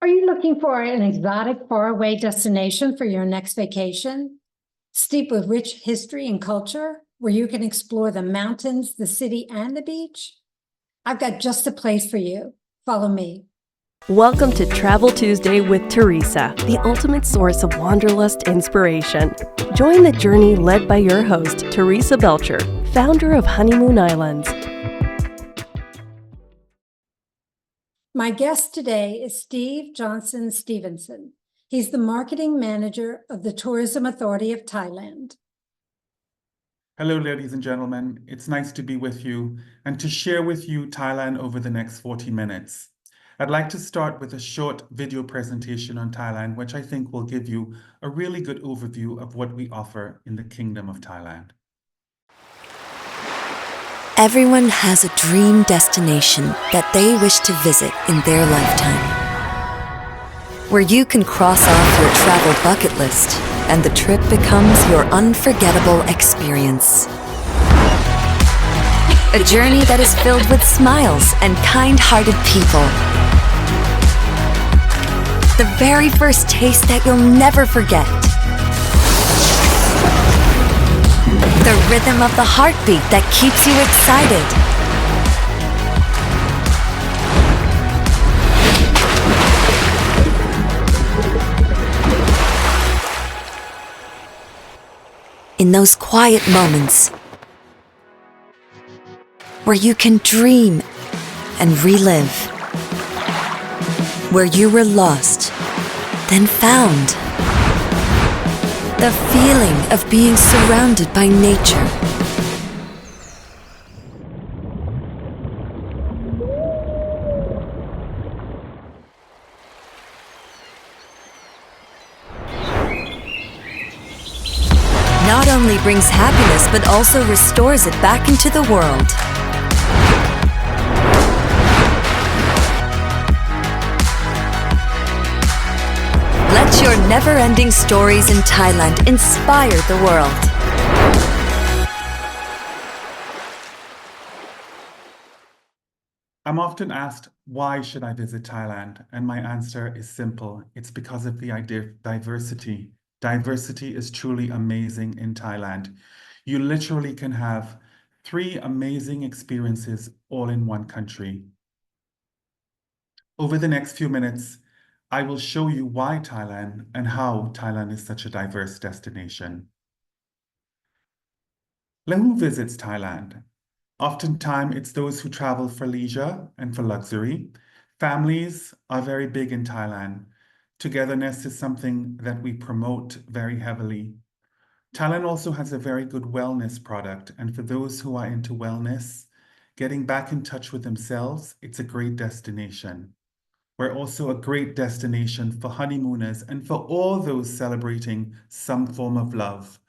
Are you looking for an exotic, faraway destination for your next vacation? Steeped with rich history and culture, where you can explore the mountains, the city, and the beach? I've got just a place for you. Follow me. Welcome to Travel Tuesday with Teresa, the ultimate source of wanderlust inspiration. Join the journey led by your host, Teresa Belcher, founder of Honeymoon Islands. My guest today is Steve Johnson Stevenson. He's the marketing manager of the Tourism Authority of Thailand. Hello, ladies and gentlemen. It's nice to be with you and to share with you Thailand over the next 40 minutes. I'd like to start with a short video presentation on Thailand, which I think will give you a really good overview of what we offer in the Kingdom of Thailand. Everyone has a dream destination that they wish to visit in their lifetime, where you can cross off your travel bucket list and the trip becomes your unforgettable experience. A journey that is filled with smiles and kind-hearted people. The very first taste that you'll never forget. The rhythm of the heartbeat that keeps you excited. In those quiet moments where you can dream and relive, where you were lost, then found. The feeling of being surrounded by nature. Not only brings happiness, but also restores it back into the world. Let your never-ending stories in Thailand inspire the world. I'm often asked, why should I visit Thailand? And my answer is simple. It's because of the diversity. Diversity is truly amazing in Thailand. You literally can have 3 amazing experiences all in one country. Over the next few minutes, I will show you why Thailand and how Thailand is such a diverse destination. Now, who visits Thailand? Oftentimes, it's those who travel for leisure and for luxury. Families are very big in Thailand. Togetherness is something that we promote very heavily. Thailand also has a very good wellness product, and for those who are into wellness, getting back in touch with themselves, it's a great destination. We're also a great destination for honeymooners and for all those celebrating some form of love.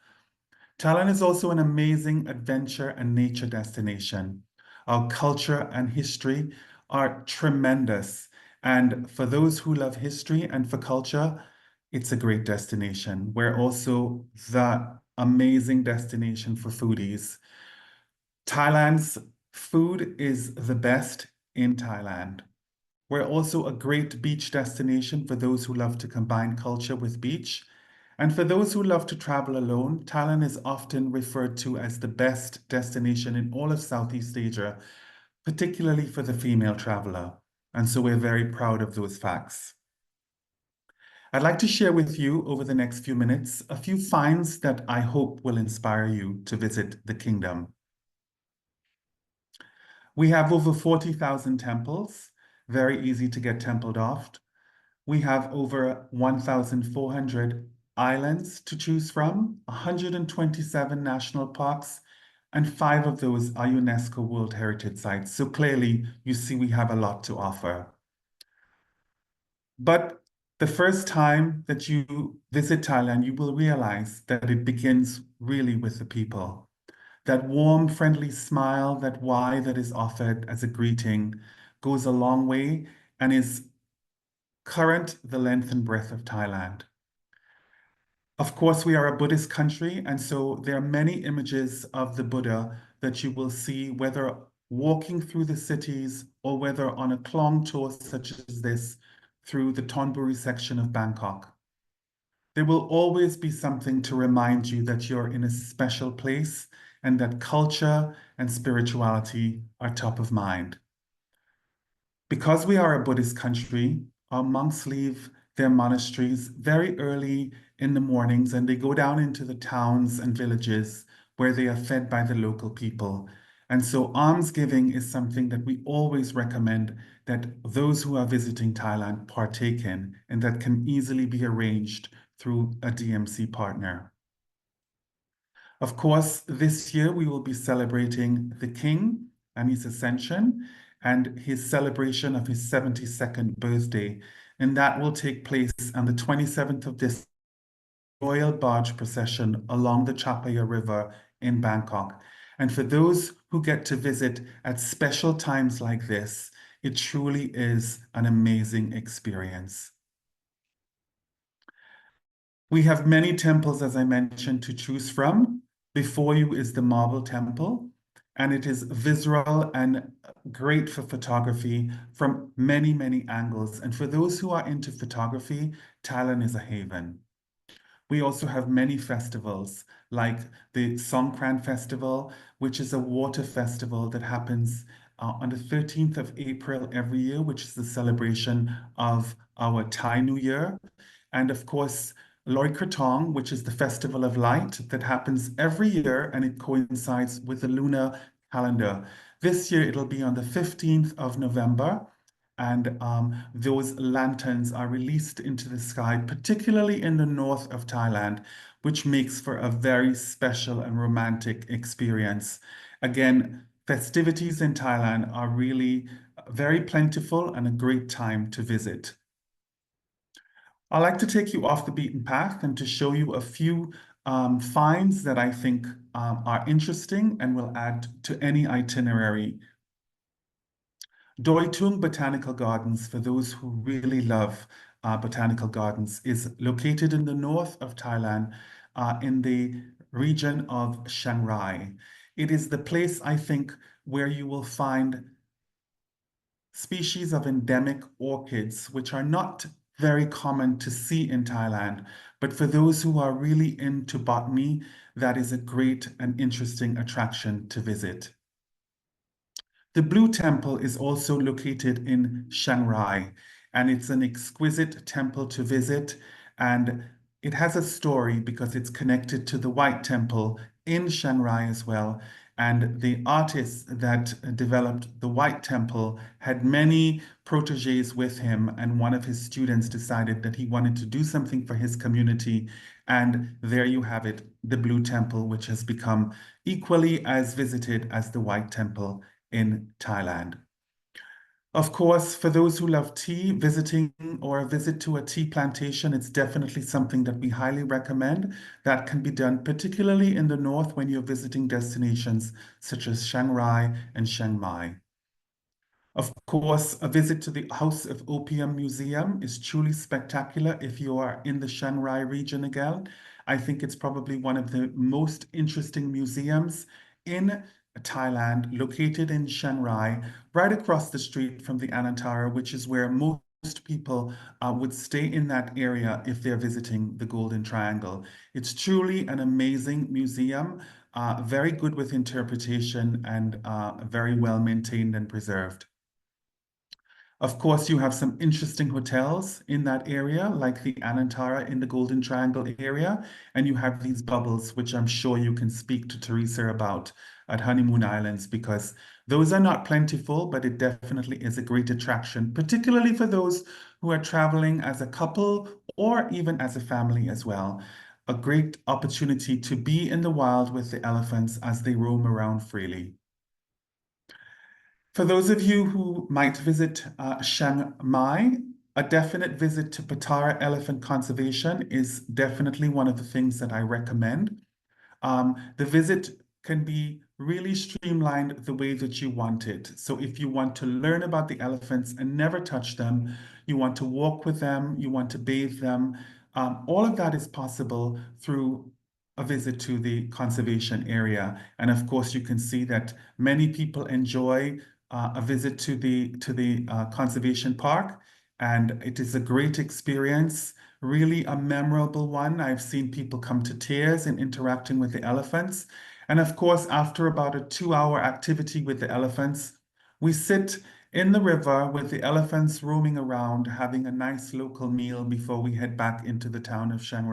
Thailand is also an amazing adventure and nature destination. Our culture and history are tremendous. And for those who love history and for culture, it's a great destination. We're also the amazing destination for foodies. Thailand's food is the best in Thailand. We're also a great beach destination for those who love to combine culture with beach. And for those who love to travel alone, Thailand is often referred to as the best destination in all of Southeast Asia, particularly for the female traveler. And so we're very proud of those facts. I'd like to share with you over the next few minutes a few finds that I hope will inspire you to visit the kingdom. We have over 40,000 temples. Very easy to get templed off. We have over 1,400 islands to choose from, 127 national parks, and 5 of those are UNESCO World Heritage Sites. So clearly, you see we have a lot to offer. But the first time that you visit Thailand, you will realize that it begins really with the people. That warm, friendly smile, that why that is offered as a greeting goes a long way and is current the length and breadth of Thailand. Of course, we are a Buddhist country, and so there are many images of the Buddha that you will see, whether walking through the cities or whether on a Klong tour such as this, through the Thonburi section of Bangkok. There will always be something to remind you that you're in a special place and that culture and spirituality are top of mind. Because we are a Buddhist country, our monks leave their monasteries very early in the mornings and they go down into the towns and villages where they are fed by the local people. And so almsgiving is something that we always recommend that those who are visiting Thailand partake in, and that can easily be arranged through a DMC partner. Of course, this year we will be celebrating the King and his ascension and his celebration of his 72nd birthday. And that will take place on the 27th of this royal barge procession along the Chapaya River in Bangkok. And for those who get to visit at special times like this, it truly is an amazing experience. We have many temples, as I mentioned, to choose from. Before you is the Marble Temple, and it is visceral and great for photography from many, many angles. And for those who are into photography, Thailand is a haven. We also have many festivals like the Songkran Festival, which is a water festival that happens on the 13th of April every year, which is the celebration of our Thai New Year. And of course, Loi Krathong, which is the Festival of Light that happens every year and it coincides with the lunar calendar. This year it'll be on the 15th of November, and those lanterns are released into the sky, particularly in the north of Thailand, which makes for a very special and romantic experience. Again, festivities in Thailand are really very plentiful and a great time to visit. I'd like to take you off the beaten path and to show you a few finds that I think are interesting and will add to any itinerary. Doi Tung Botanical Gardens, for those who really love botanical gardens, is located in the north of Thailand in the region of Chiang Rai. It is the place, I think, where you will find species of endemic orchids, which are not very common to see in Thailand. But for those who are really into botany, that is a great and interesting attraction to visit. The Blue Temple is also located in Chiang Rai, and it's an exquisite temple to visit. And it has a story because it's connected to the White Temple in Chiang Rai as well. And the artist that developed the White Temple had many proteges with him, and one of his students decided that he wanted to do something for his community. And there you have it, the Blue Temple, which has become equally as visited as the White Temple in Thailand. Of course, for those who love tea, visiting or a visit to a tea plantation, it's definitely something that we highly recommend. That can be done particularly in the north when you're visiting destinations such as Chiang Rai and Chiang Mai. Of course, a visit to the House of Opium Museum is truly spectacular if you are in the Chiang Rai region again. I think it's probably one of the most interesting museums in Thailand, located in Chiang Rai, right across the street from the Anantara, which is where most people would stay in that area if they're visiting the Golden Triangle. It's truly an amazing museum, very good with interpretation and very well maintained and preserved. Of course, you have some interesting hotels in that area, like the Anantara in the Golden Triangle area, and you have these bubbles, which I'm sure you can speak to Teresa about at Honeymoon Islands, because those are not plentiful, but it definitely is a great attraction, particularly for those who are traveling as a couple or even as a family as well. A great opportunity to be in the wild with the elephants as they roam around freely. For those of you who might visit Chiang Mai, a definite visit to Patara Elephant Conservation is definitely one of the things that I recommend. The visit can be really streamlined the way that you want it. So if you want to learn about the elephants and never touch them, you want to walk with them, you want to bathe them, all of that is possible through a visit to the conservation area. And of course, you can see that many people enjoy a visit to the conservation park, and it is a great experience, really a memorable one. I've seen people come to tears in interacting with the elephants. And of course, after about a 2-hour activity with the elephants, we sit in the river with the elephants roaming around, having a nice local meal before we head back into the town of Chiang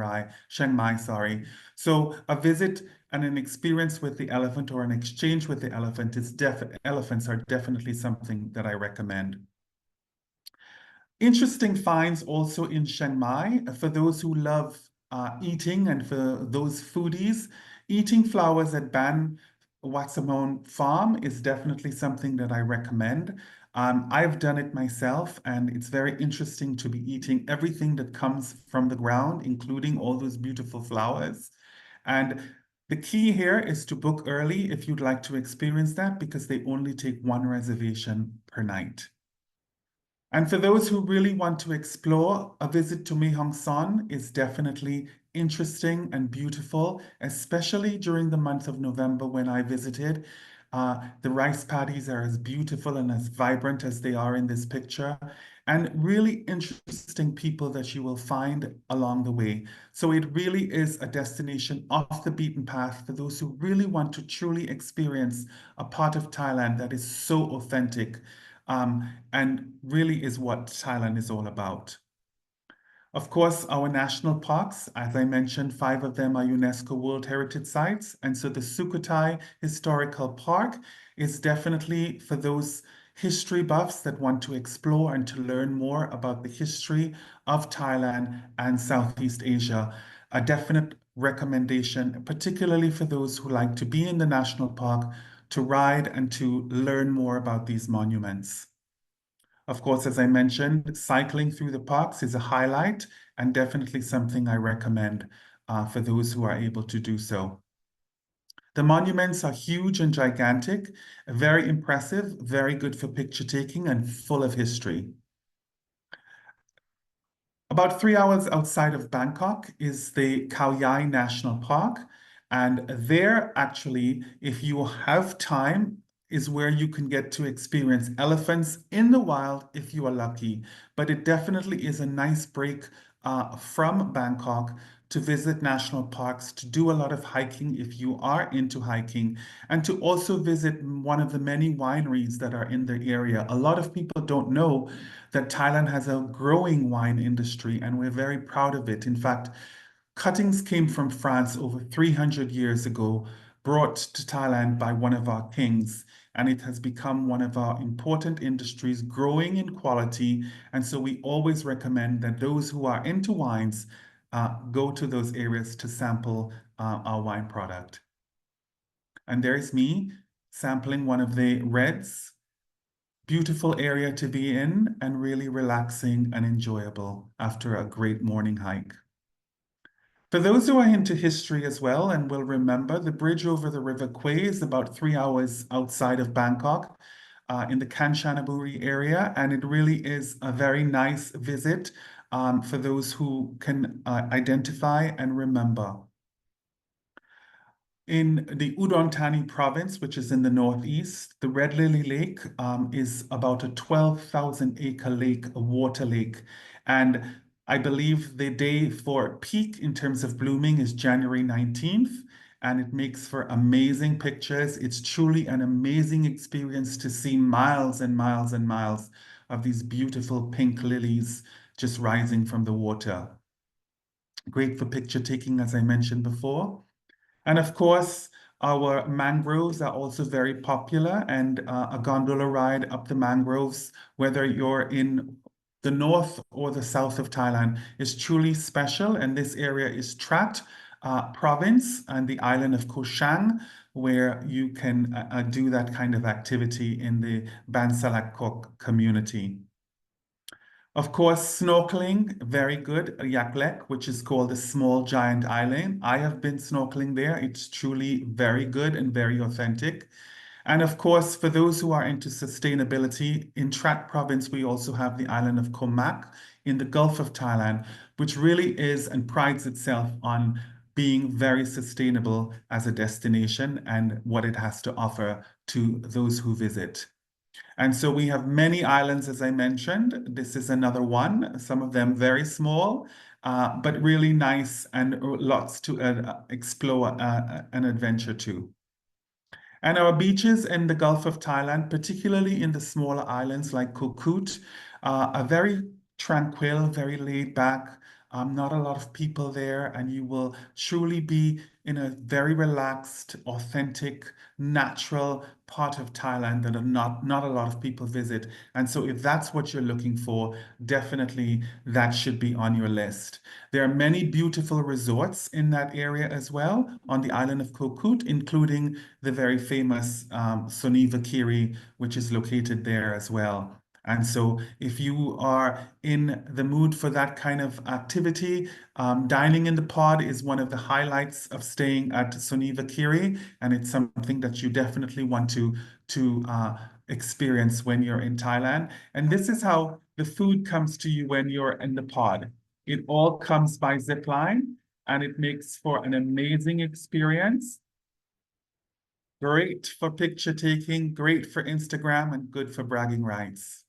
Mai, sorry. So a visit and an experience with the elephant or an exchange with the elephant elephants are definitely something that I recommend. Interesting finds also in Chiang Mai for those who love eating and for those foodies. Eating flowers at Ban Watsamon Farm is definitely something that I recommend. I've done it myself, and it's very interesting to be eating everything that comes from the ground, including all those beautiful flowers. And the key here is to book early if you'd like to experience that, because they only take one reservation per night. And for those who really want to explore, a visit to Mae Hong Son is definitely interesting and beautiful, especially during the month of November when I visited. The rice paddies are as beautiful and as vibrant as they are in this picture, and really interesting people that you will find along the way. So it really is a destination off the beaten path for those who really want to truly experience a part of Thailand that is so authentic. And really is what Thailand is all about. Of course, our national parks, as I mentioned, 5 of them are UNESCO World Heritage Sites. And so the Sukhothai Historical Park is definitely for those history buffs that want to explore and to learn more about the history of Thailand and Southeast Asia. A definite recommendation, particularly for those who like to be in the national park, to ride and to learn more about these monuments. Of course, as I mentioned, cycling through the parks is a highlight and definitely something I recommend for those who are able to do so. The monuments are huge and gigantic, very impressive, very good for picture taking and full of history. About 3 hours outside of Bangkok is the Khao Yai National Park. And there, actually, if you have time, is where you can get to experience elephants in the wild if you are lucky. But it definitely is a nice break from Bangkok to visit national parks, to do a lot of hiking if you are into hiking, and to also visit one of the many wineries that are in the area. A lot of people don't know that Thailand has a growing wine industry, and we're very proud of it. In fact, cuttings came from France over 300 years ago, brought to Thailand by one of our kings, and it has become one of our important industries, growing in quality. And so we always recommend that those who are into wines go to those areas to sample our wine product. And there's me sampling one of the reds. Beautiful area to be in and really relaxing and enjoyable after a great morning hike. For those who are into history as well and will remember, the bridge over the River Kwai is about 3 hours outside of Bangkok in the Kanchanaburi area, and it really is a very nice visit for those who can identify and remember. In the Udon Thani province, which is in the northeast, the Red Lily Lake is about a 12,000-acre lake, a water lake. And I believe the day for peak in terms of blooming is January 19th, and it makes for amazing pictures. It's truly an amazing experience to see miles and miles and miles of these beautiful pink lilies just rising from the water. Great for picture taking, as I mentioned before. And of course, our mangroves are also very popular, and a gondola ride up the mangroves, whether you're in the north or the south of Thailand, is truly special. And this area is Trat province and the island of Koh Samui, where you can do that kind of activity in the Ban Salak Kok community. Of course, snorkeling, very good. Yaklek, which is called the Small Giant Island. I have been snorkeling there. It's truly very good and very authentic. And of course, for those who are into sustainability, in Trat province, we also have the island of Koh Mak in the Gulf of Thailand, which really is and prides itself on being very sustainable as a destination and what it has to offer to those who visit. And so we have many islands, as I mentioned. This is another one, some of them very small, but really nice and lots to explore and adventure to. And our beaches in the Gulf of Thailand, particularly in the smaller islands like Koh Koot, are very tranquil, very laid back. Not a lot of people there, and you will truly be in a very relaxed, authentic, natural part of Thailand that not a lot of people visit. And so if that's what you're looking for, definitely that should be on your list. There are many beautiful resorts in that area as well on the island of Koh Koot, including the very famous Sonivakiri, which is located there as well. And so if you are in the mood for that kind of activity, dining in the pod is one of the highlights of staying at Sonivakiri, and it's something that you definitely want to experience when you're in Thailand. And this is how the food comes to you when you're in the pod. It all comes by zip line, and it makes for an amazing experience. Great for picture taking, great for Instagram, and good for bragging rights.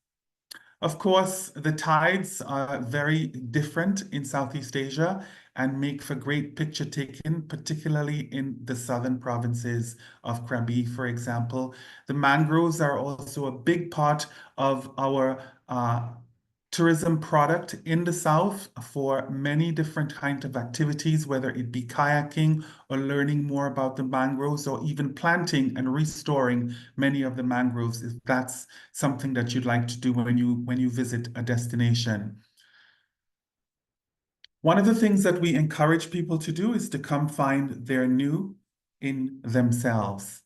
Of course, the tides are very different in Southeast Asia and make for great picture taking, particularly in the southern provinces of Krabi, for example. The mangroves are also a big part of our tourism product in the south for many different kinds of activities, whether it be kayaking or learning more about the mangroves, or even planting and restoring many of the mangroves, if that's something that you'd like to do when you visit a destination. One of the things that we encourage people to do is to come find their new in themselves.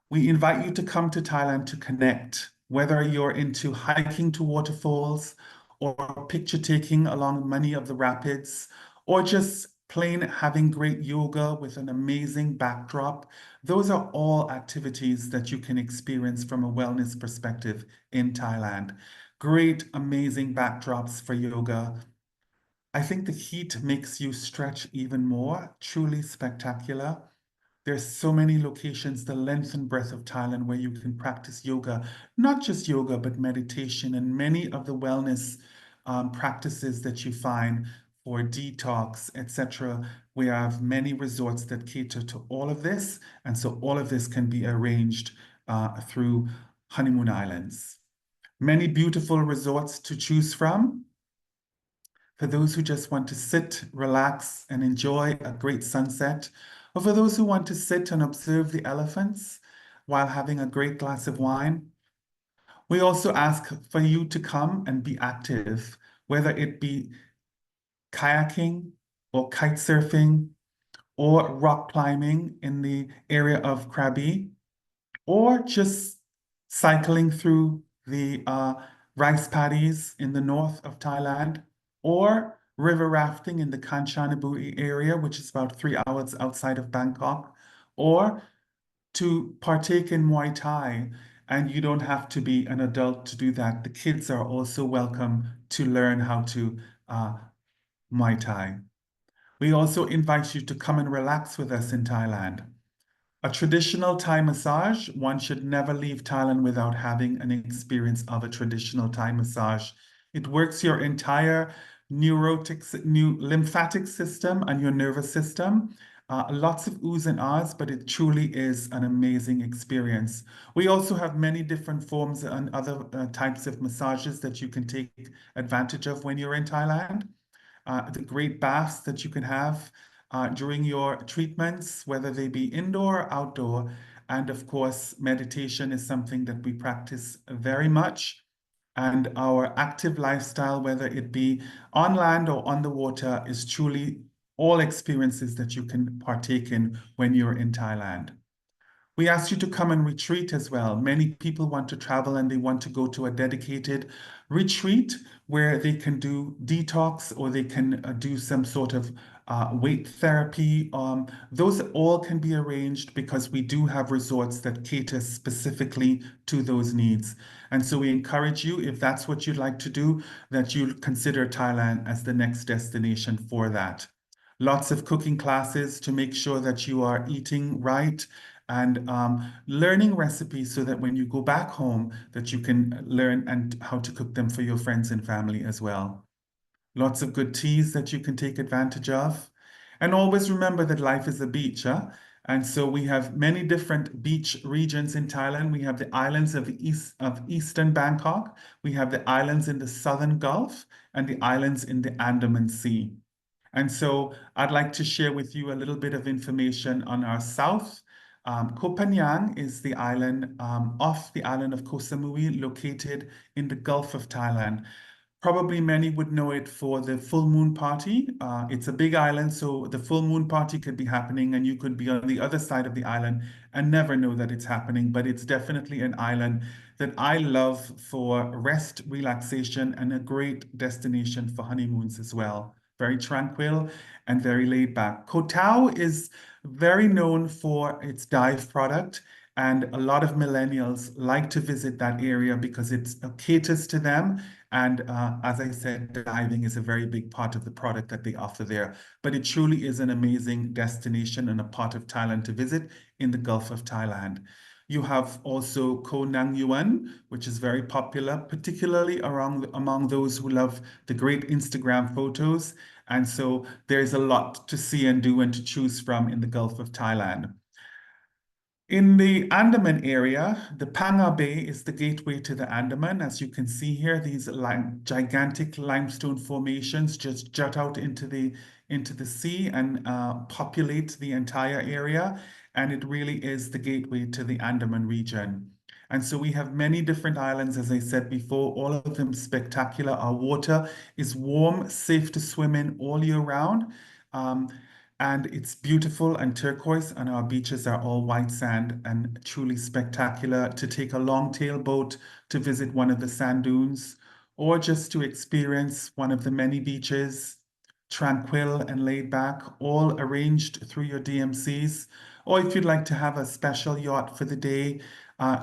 We invite you to come to Thailand to connect, whether you're into hiking to waterfalls or picture taking along many of the rapids, or just plain having great yoga with an amazing backdrop. Those are all activities that you can experience from a wellness perspective in Thailand. Great, amazing backdrops for yoga. I think the heat makes you stretch even more, truly spectacular. There's so many locations, the length and breadth of Thailand, where you can practice yoga, not just yoga, but meditation and many of the wellness practices that you find for detox, etc. We have many resorts that cater to all of this. And so all of this can be arranged through Honeymoon Islands. Many beautiful resorts to choose from. For those who just want to sit, relax, and enjoy a great sunset, or for those who want to sit and observe the elephants while having a great glass of wine. We also ask for you to come and be active, whether it be kayaking or kite surfing or rock climbing in the area of Krabi, or just cycling through the rice paddies in the north of Thailand, or river rafting in the Kanchanaburi area, which is about 3 hours outside of Bangkok, or to partake in Muay Thai. And you don't have to be an adult to do that. The kids are also welcome to learn how to Muay Thai. We also invite you to come and relax with us in Thailand. A traditional Thai massage, one should never leave Thailand without having an experience of a traditional Thai massage. It works your entire lymphatic system and your nervous system. Lots of oohs and ahs, but it truly is an amazing experience. We also have many different forms and other types of massages that you can take advantage of when you're in Thailand. The great baths that you can have during your treatments, whether they be indoor or outdoor. And of course, meditation is something that we practice very much. And our active lifestyle, whether it be on land or on the water, is truly all experiences that you can partake in when you're in Thailand. We ask you to come and retreat as well. Many people want to travel and they want to go to a dedicated retreat where they can do detox or they can do some sort of weight therapy. Those all can be arranged because we do have resorts that cater specifically to those needs. And so we encourage you, if that's what you'd like to do, that you consider Thailand as the next destination for that. Lots of cooking classes to make sure that you are eating right and learning recipes so that when you go back home, that you can learn and how to cook them for your friends and family as well. Lots of good teas that you can take advantage of. And always remember that life is a beach, huh? And so we have many different beach regions in Thailand. We have the islands of the eastern Bangkok. We have the islands in the southern Gulf and the islands in the Andaman Sea. And so I'd like to share with you a little bit of information on our south. Koh Phangan is the island off the island of Koh Samui, located in the Gulf of Thailand. Probably many would know it for the full moon party. It's a big island, so the full moon party could be happening, and you could be on the other side of the island and never know that it's happening. But it's definitely an island that I love for rest, relaxation, and a great destination for honeymoons as well. Very tranquil and very laid back. Koh Tao is very known for its dive product. And a lot of millennials like to visit that area because it caters to them. And as I said, diving is a very big part of the product that they offer there. But it truly is an amazing destination and a part of Thailand to visit in the Gulf of Thailand. You have also Koh Nang Yuan, which is very popular, particularly among those who love the great Instagram photos. And so there's a lot to see and do and to choose from in the Gulf of Thailand. In the Andaman area, the Panga Bay is the gateway to the Andaman. As you can see here, these gigantic limestone formations just jut out into the sea and populate the entire area. And it really is the gateway to the Andaman region. And so we have many different islands, as I said before, all of them spectacular. Our water is warm, safe to swim in all year round. And it's beautiful and turquoise, and our beaches are all white sand and truly spectacular to take a long tail boat to visit one of the sand dunes, or just to experience one of the many beaches, tranquil and laid back, all arranged through your DMCs. Or if you'd like to have a special yacht for the day,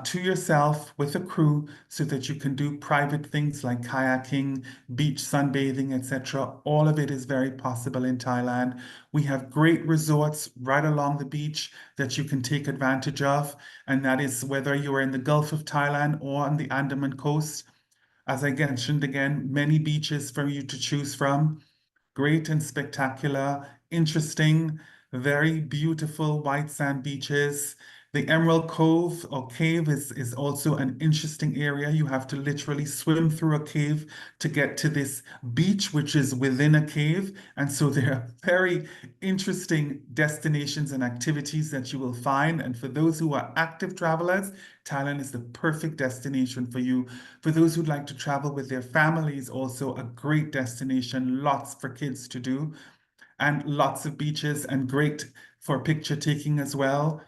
to yourself with a crew so that you can do private things like kayaking, beach sunbathing, etc. All of it is very possible in Thailand. We have great resorts right along the beach that you can take advantage of, and that is whether you're in the Gulf of Thailand or on the Andaman coast. As I mentioned again, many beaches for you to choose from. Great and spectacular, interesting, very beautiful white sand beaches. The Emerald Cove or cave is also an interesting area. You have to literally swim through a cave to get to this beach, which is within a cave. And so there are very interesting destinations and activities that you will find. And for those who are active travelers, Thailand is the perfect destination for you. For those who'd like to travel with their families, also a great destination, lots for kids to do, and lots of beaches and great for picture taking as well.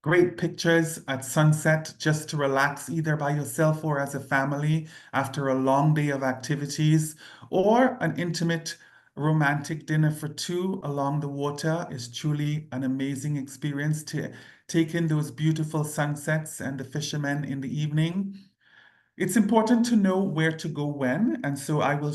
Great pictures at sunset just to relax either by yourself or as a family after a long day of activities, or an intimate romantic dinner for two along the water is truly an amazing experience to take in those beautiful sunsets and the fishermen in the evening. It's important to know where to go when, and so I will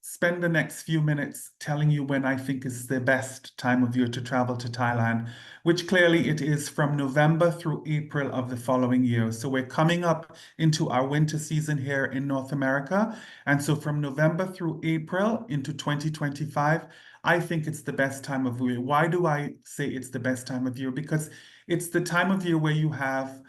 spend the next few minutes telling you when I think is the best time of year to travel to Thailand, which clearly it is from November through April of the following year. So we're coming up into our winter season here in North America. And so from November through April into 2025, I think it's the best time of year. Why do I say it's the best time of year? Because it's the time of year where you have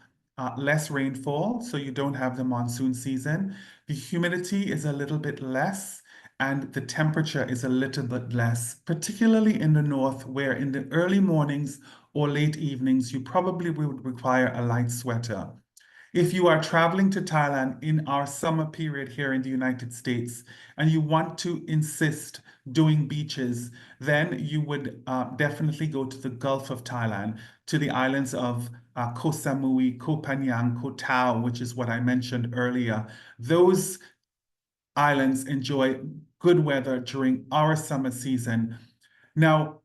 less rainfall, so you don't have the monsoon season. The humidity is a little bit less, and the temperature is a little bit less, particularly in the north, where in the early mornings or late evenings, you probably would require a light sweater. If you are traveling to Thailand in our summer period here in the United States and you want to insist doing beaches, then you would definitely go to the Gulf of Thailand, to the islands of Koh Samui, Koh Phangan, Koh Tao, which is what I mentioned earlier. Those islands enjoy good weather during our summer season. Now,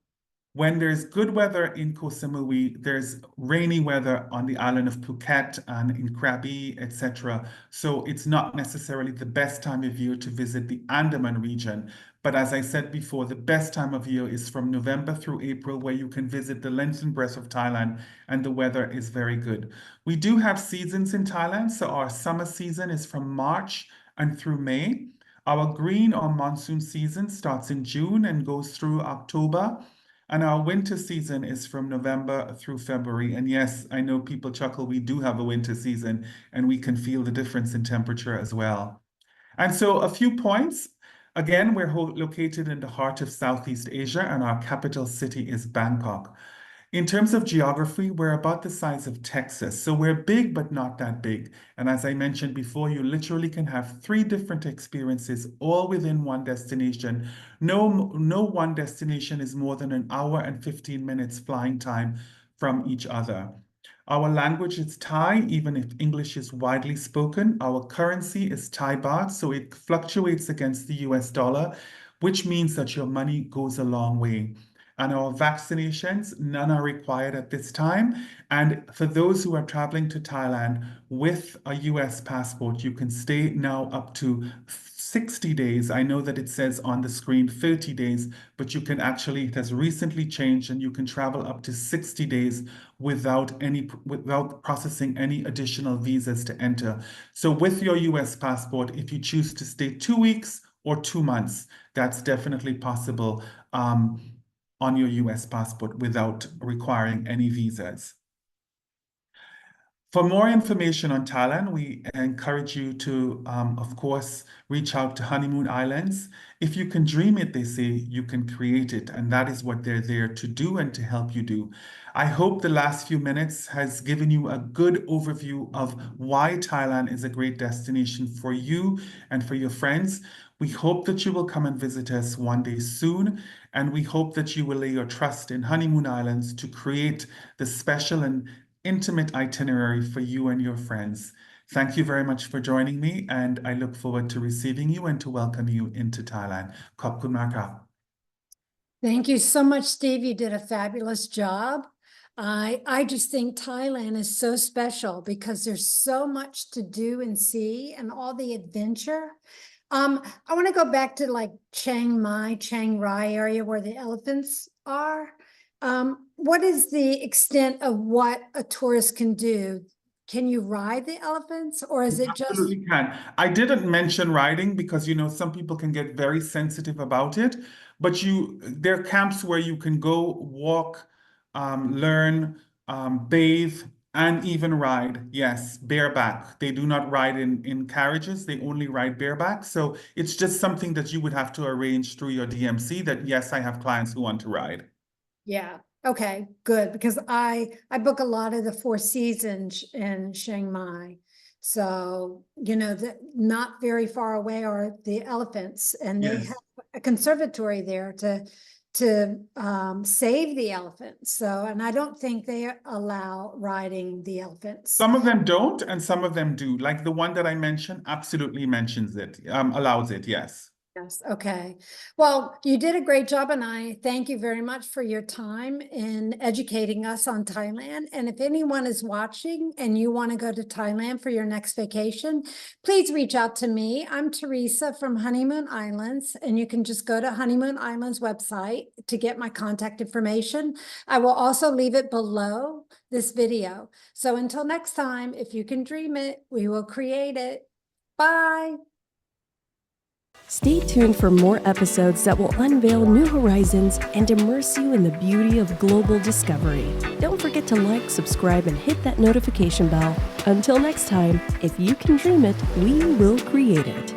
When there's good weather in Koh Samui, there's rainy weather on the island of Phuket and in Krabi, etc. So it's not necessarily the best time of year to visit the Andaman region. But as I said before, the best time of year is from November through April, where you can visit the length and breadth of Thailand, and the weather is very good. We do have seasons in Thailand. So our summer season is from March and through May. Our green or monsoon season starts in June and goes through October. And our winter season is from November through February. And yes, I know people chuckle, we do have a winter season and we can feel the difference in temperature as well. And so a few points. Again, we're located in the heart of Southeast Asia and our capital city is Bangkok. In terms of geography, we're about the size of Texas. So we're big, but not that big. And as I mentioned before, you literally can have 3 different experiences all within one destination. No one destination is more than an hour and 15 minutes flying time from each other. Our language is Thai, even if English is widely spoken. Our currency is Thai baht, so it fluctuates against the US dollar, which means that your money goes a long way. And our vaccinations, none are required at this time. And for those who are traveling to Thailand with a US passport, you can stay now up to 60 days. I know that it says on the screen 30 days, but you can actually, it has recently changed and you can travel up to 60 days without processing any additional visas to enter. So with your US passport, if you choose to stay 2 weeks or 2 months, that's definitely possible. On your US passport without requiring any visas. For more information on Thailand, we encourage you to, of course, reach out to Honeymoon Islands. If you can dream it, they say, you can create it. And that is what they're there to do and to help you do. I hope the last few minutes has given you a good overview of why Thailand is a great destination for you and for your friends. We hope that you will come and visit us one day soon, and we hope that you will lay your trust in Honeymoon Islands to create the special and intimate itinerary for you and your friends. Thank you very much for joining me, and I look forward to receiving you and to welcome you into Thailand. ขอบคุณมากครับ Thank you so much, Steve. You did a fabulous job. I just think Thailand is so special because there's so much to do and see and all the adventure. I want to go back to like Chiang Mai, Chiang Rai area where the elephants are. What is the extent of what a tourist can do? Can you ride the elephants, or is it just? Absolutely can. I didn't mention riding because, you know, some people can get very sensitive about it, but there are camps where you can go walk, learn, bathe, and even ride. Yes, bareback. They do not ride in carriages. They only ride bareback. So it's just something that you would have to arrange through your DMC that, yes, I have clients who want to ride. Yeah. Okay, good. Because I book a lot of the Four Seasons in Chiang Mai. So, you know, not very far away are the elephants, and they have a conservatory there to save the elephants. So, and I don't think they allow riding the elephants. Some of them don't, and some of them do. Like the one that I mentioned absolutely mentions it, allows it, yes. Yes. Okay. Well, you did a great job, and I thank you very much for your time in educating us on Thailand. And if anyone is watching and you want to go to Thailand for your next vacation, please reach out to me. I'm Teresa from Honeymoon Islands, and you can just go to Honeymoon Islands website to get my contact information. I will also leave it below this video. So until next time, if you can dream it, we will create it. Bye. Stay tuned for more episodes that will unveil new horizons and immerse you in the beauty of global discovery. Don't forget to like, subscribe, and hit that notification bell. Until next time, if you can dream it, we will create it.